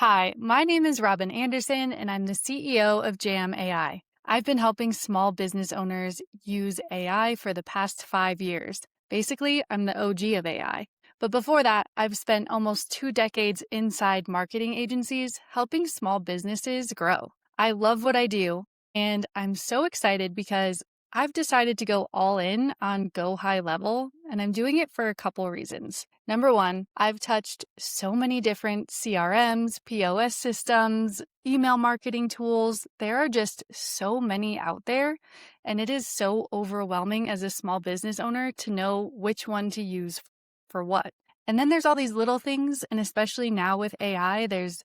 Hi, my name is Robin Anderson, and I'm the CEO of Jam AI. I've been helping small business owners use AI for the past 5 years. Basically, I'm the OG of AI. But before that, I've spent almost 2 decades inside marketing agencies helping small businesses grow. I love what I do, and I'm so excited because I've decided to go all in on Go High Level, and I'm doing it for a couple reasons. Number one, I've touched so many different CRMs, POS systems, email marketing tools. There are just so many out there, and it is so overwhelming as a small business owner to know which one to use for what. And then there's all these little things, and especially now with AI, there's,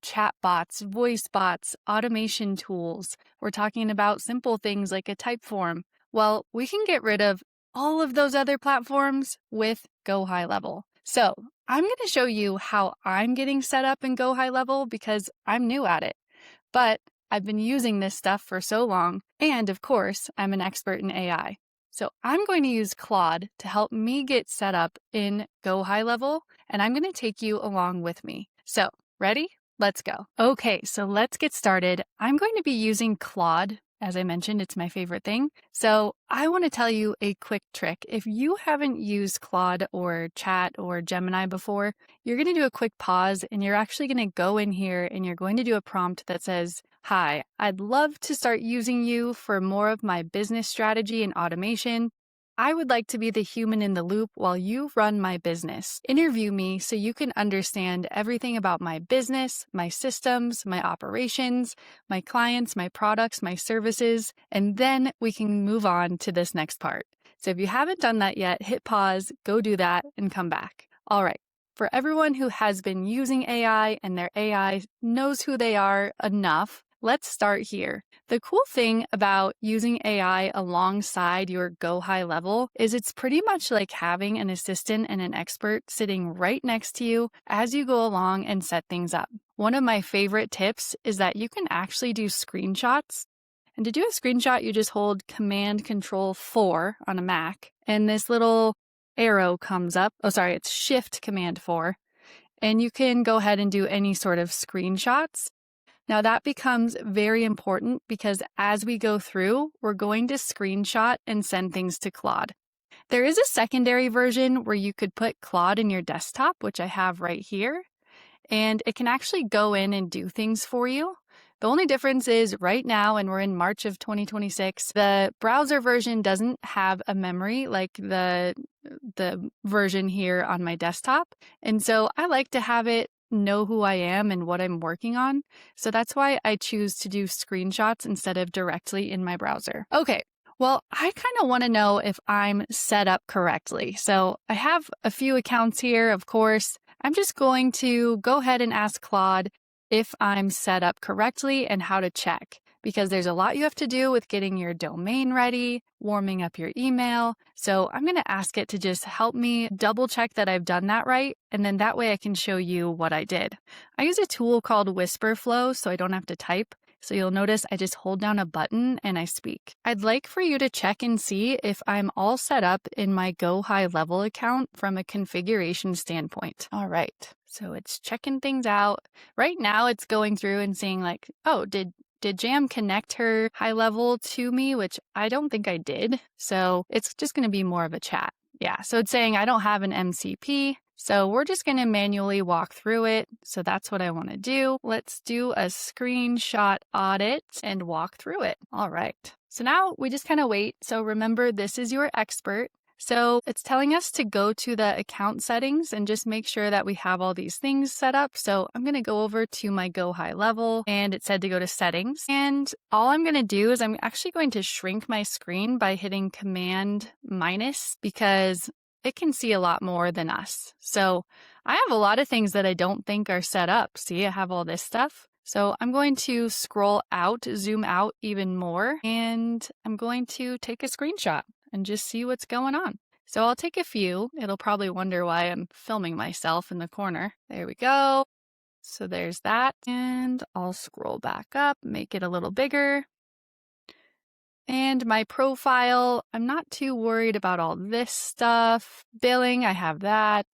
chat bots, voice bots, automation tools. We're talking about simple things like a type form. Well, we can get rid of all of those other platforms with Go High Level. So I'm going to show you how I'm getting set up in Go High Level because I'm new at it. But I've been using this stuff for so long. And of course, I'm an expert in AI. So I'm going to use Claude to help me get set up in Go High Level. And I'm going to take you along with me. So ready? Let's go. Okay, so let's get started. I'm going to be using Claude. As I mentioned, it's my favorite thing. So I want to tell you a quick trick. If you haven't used Claude or Chat or Gemini before, you're going to do a quick pause and you're actually going to go in here and you're going to do a prompt that says, "Hi, I'd love to start using you for more of my business strategy and automation. I would like to be the human in the loop while you run my business. Interview me so you can understand everything about my business, my systems, my operations, my clients, my products, my services, and then we can move on to this next part." So if you haven't done that yet, hit pause, go do that, and come back. All right. For everyone who has been using AI and their AI knows who they are enough, let's start here. The cool thing about using AI alongside your Go High Level is it's pretty much like having an assistant and an expert sitting right next to you as you go along and set things up. One of my favorite tips is that you can actually do screenshots. And to do a screenshot, you just hold Command Control 4 on a Mac, and this little arrow comes up. Oh, sorry, it's Shift Command 4. And you can go ahead and do any sort of screenshots. Now that becomes very important because as we go through, we're going to screenshot and send things to Claude. There is a secondary version where you could put Claude in your desktop, which I have right here, and it can actually go in and do things for you. The only difference is right now, and we're in March of 2026, the browser version doesn't have a memory like the version here on my desktop. And so I like to have it know who I am and what I'm working on. So that's why I choose to do screenshots instead of directly in my browser. Okay. Well, I kind of want to know if I'm set up correctly. So I have a few accounts here, of course. I'm just going to go ahead and ask Claude if I'm set up correctly and how to check, because there's a lot you have to do with getting your domain ready, warming up your email. So I'm going to ask it to just help me double check that I've done that right. And then that way I can show you what I did. I use a tool called Whisper Flow so I don't have to type. So you'll notice I just hold down a button and I speak. I'd like for you to check and see if I'm all set up in my Go High Level account from a configuration standpoint. All right, so it's checking things out. Right now it's going through and saying like, oh, did Jam connect her high level to me, which I don't think I did. So it's just going to be more of a chat. Yeah, so it's saying I don't have an MCP. So we're just going to manually walk through it. So that's what I want to do. Let's do a screenshot audit and walk through it. All right. So now we just kind of wait. So remember, this is your expert. So it's telling us to go to the account settings and just make sure that we have all these things set up. So I'm going to go over to my Go High Level and it said to go to settings. And all I'm going to do is I'm actually going to shrink my screen by hitting Command minus because it can see a lot more than us. So I have a lot of things that I don't think are set up. See, I have all this stuff. So I'm going to scroll out, zoom out even more, and I'm going to take a screenshot and just see what's going on. So I'll take a few. It'll probably wonder why I'm filming myself in the corner. There we go. So there's that. And I'll scroll back up, make it a little bigger. And my profile, I'm not too worried about all this stuff. Billing, I have that.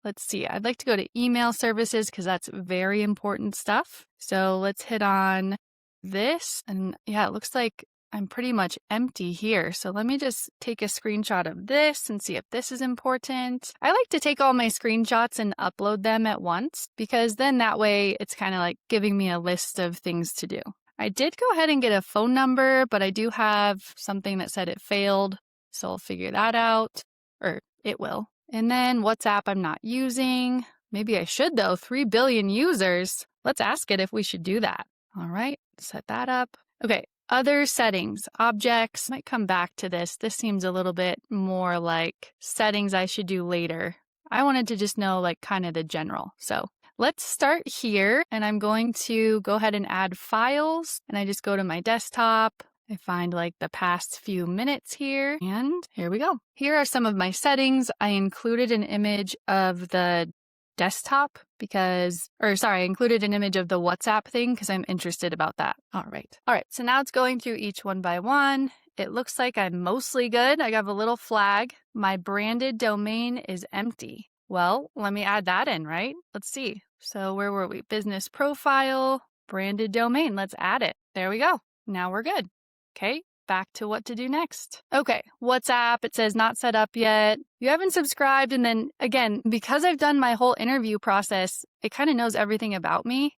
let's see. I'd like to go to email services because that's very important stuff. So let's hit on this. And yeah, it looks like I'm pretty much empty here. So let me just take a screenshot of this and see if this is important. I like to take all my screenshots and upload them at once because then that way it's kind of like giving me a list of things to do. I did go ahead and get a phone number, but I do have something that said it failed. So I'll figure that out, or it will. And then WhatsApp I'm not using. Maybe I should though, 3 billion users. Let's ask it if we should do that. All right, set that up. Okay, other settings, objects, might come back to this. This seems a little bit more like settings I should do later. I wanted to just know like kind of the general. So let's start here, and I'm going to go ahead and add files, and I just go to my desktop. I find like the past few minutes here, and here we go. Here are some of my settings. I included an image of the desktop I included an image of the WhatsApp thing because I'm interested about that. All right, so now it's going through each one by one. It looks like I'm mostly good. I have a little flag. My branded domain is empty. Well, let me add that in, right? Let's see. So where were we? Business profile, branded domain. Let's add it. There we go. Now we're good. Okay, back to what to do next. Okay, WhatsApp, it says not set up yet. You haven't subscribed, and then again, because I've done my whole interview process, it kind of knows everything about me.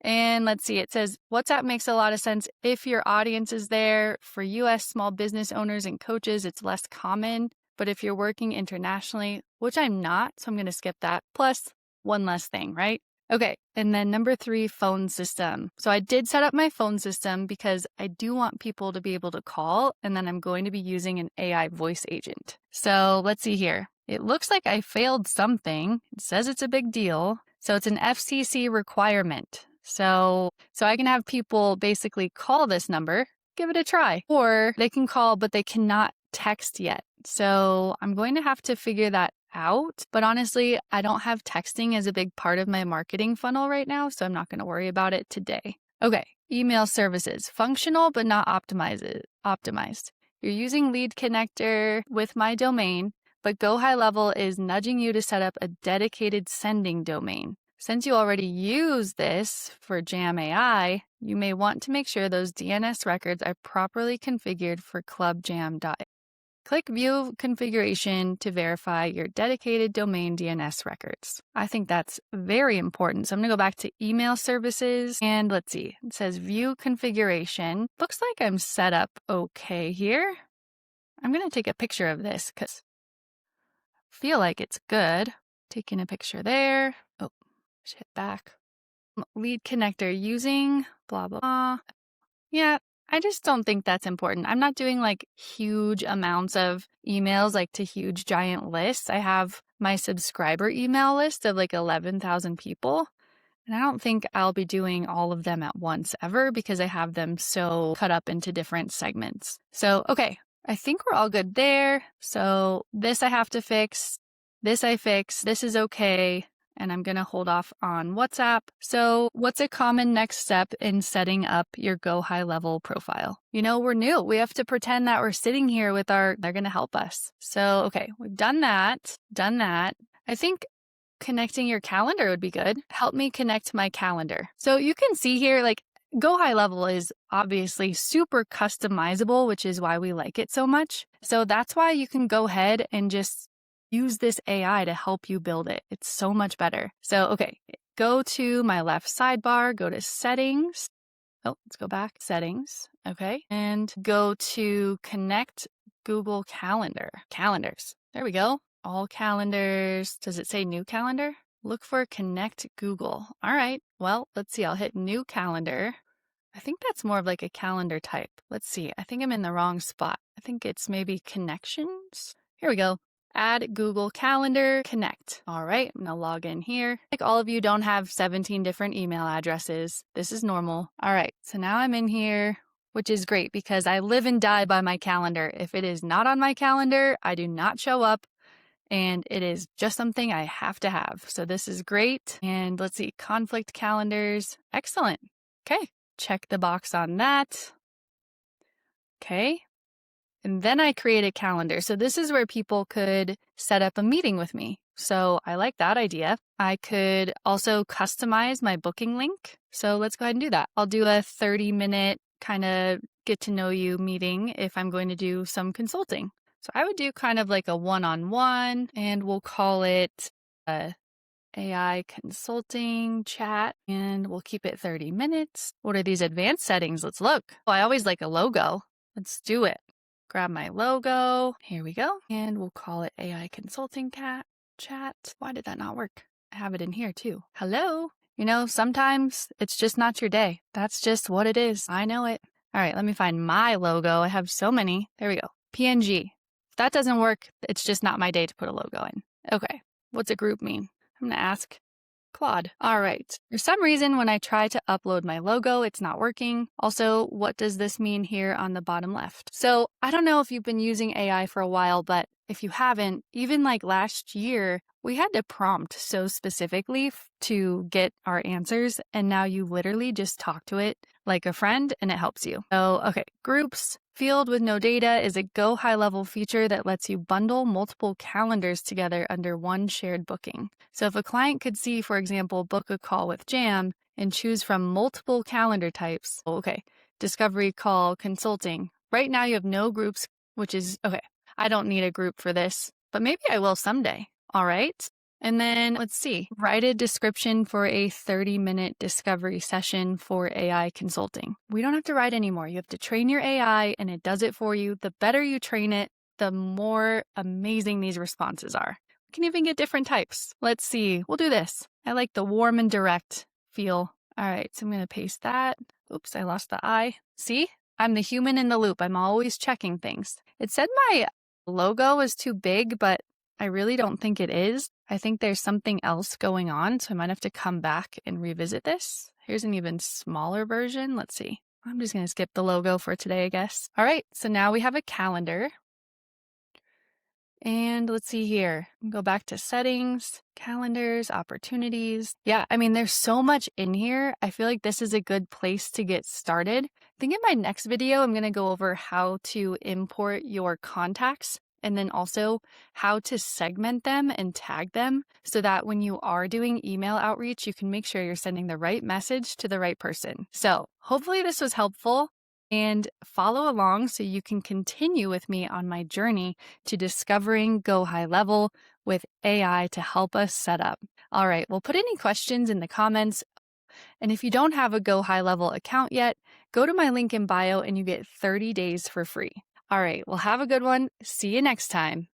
And let's see, it says WhatsApp makes a lot of sense if your audience is there. For US small business owners and coaches, it's less common. But if you're working internationally, which I'm not, so I'm going to skip that. Plus, one less thing, right? Okay, and then number 3, phone system. So I did set up my phone system because I do want people to be able to call, and then I'm going to be using an AI voice agent. So let's see here. It looks like I failed something. It says it's a big deal. So it's an FCC requirement. So I can have people basically call this number, give it a try, or they can call, but they cannot text yet. So I'm going to have to figure that out. But honestly, I don't have texting as a big part of my marketing funnel right now, so I'm not going to worry about it today. Okay, email services, functional but not optimized. You're using lead connector with my domain, but Go High Level is nudging you to set up a dedicated sending domain. Since you already use this for Jam AI, you may want to make sure those DNS records are properly configured for clubjam.ai. Click View Configuration to verify your dedicated domain DNS records. I think that's very important. So I'm going to go back to email services, and let's see. It says View Configuration. Looks like I'm set up okay here. I'm going to take a picture of this because I feel like it's good. Taking a picture there. Oh, should hit back. Lead connector using blah, blah, blah. Yeah, I just don't think that's important. I'm not doing like huge amounts of emails, like to huge giant lists. I have my subscriber email list of like 11,000 people. And I don't think I'll be doing all of them at once ever because I have them so cut up into different segments. So, okay, I think we're all good there. So this I have to fix. This I fix. This is okay. And I'm going to hold off on WhatsApp. So what's a common next step in setting up your Go High Level profile? You know, we're new. We have to pretend that we're sitting here with they're going to help us. So, okay, we've done that. I think connecting your calendar would be good. Help me connect my calendar. So you can see here, like Go High Level is obviously super customizable, which is why we like it so much. So that's why you can go ahead and just use this AI to help you build it. It's so much better. So, okay, go to my left sidebar, go to settings. Oh, let's go back. Settings. Okay. And go to connect Google Calendar. Calendars. There we go. All calendars. Does it say new calendar? Look for connect Google. All right. Well, let's see. I'll hit new calendar. I think that's more of like a calendar type. Let's see. I think I'm in the wrong spot. I think it's maybe connections. Here we go. Add Google Calendar, connect. All right, I'm gonna log in here. Like all of you don't have 17 different email addresses. This is normal. All right, so now I'm in here, which is great because I live and die by my calendar. If it is not on my calendar, I do not show up, and it is just something I have to have. So this is great. And let's see, conflict calendars. Excellent. Okay, check the box on that. Okay. And then I create a calendar. So this is where people could set up a meeting with me. So I like that idea. I could also customize my booking link. So let's go ahead and do that. I'll do a 30-minute kind of get to know you meeting if I'm going to do some consulting. So I would do kind of like a one-on-one, and we'll call it a AI consulting chat, and we'll keep it 30 minutes. What are these advanced settings? Let's look. Oh, I always like a logo. Let's do it. Grab my logo. Here we go. And we'll call it AI consulting chat. Why did that not work? I have it in here too. Hello. Sometimes it's just not your day. That's just what it is. I know it. All right, let me find my logo. I have so many. There we go. PNG. If that doesn't work, it's just not my day to put a logo in. Okay, what's a group mean? I'm going to ask Claude. All right. For some reason, when I try to upload my logo, it's not working. Also, what does this mean here on the bottom left? So I don't know if you've been using AI for a while, but if you haven't, even like last year, we had to prompt so specifically to get our answers. And now you literally just talk to it like a friend and it helps you. So, okay, groups. Field with no data is a Go high level feature that lets you bundle multiple calendars together under one shared booking. So if a client could see, for example, book a call with Jam and choose from multiple calendar types, okay, discovery call, consulting. Right now you have no groups, which is, okay, I don't need a group for this, but maybe I will someday. All right. And then let's see, write a description for a 30-minute discovery session for AI consulting. We don't have to write anymore. You have to train your AI and it does it for you. The better you train it, the more amazing these responses are. We can even get different types. Let's see, we'll do this. I like the warm and direct feel. All right, so I'm going to paste that. Oops, I lost the I. See, I'm the human in the loop. I'm always checking things. It said my logo is too big, but I really don't think it is. I think there's something else going on, so I might have to come back and revisit this. Here's an even smaller version. Let's see. I'm just going to skip the logo for today, I guess. All right, so now we have a calendar. And let's see here. Go back to settings, calendars, opportunities. Yeah, I mean, there's so much in here. I feel like this is a good place to get started. I think in my next video, I'm going to go over how to import your contacts and then also how to segment them and tag them so that when you are doing email outreach, you can make sure you're sending the right message to the right person. So hopefully this was helpful. And follow along so you can continue with me on my journey to discovering Go High Level with AI to help us set up. All right, well, put any questions in the comments. And if you don't have a Go High Level account yet, go to my link in bio and you get 30 days for free. All right, well, have a good one. See you next time.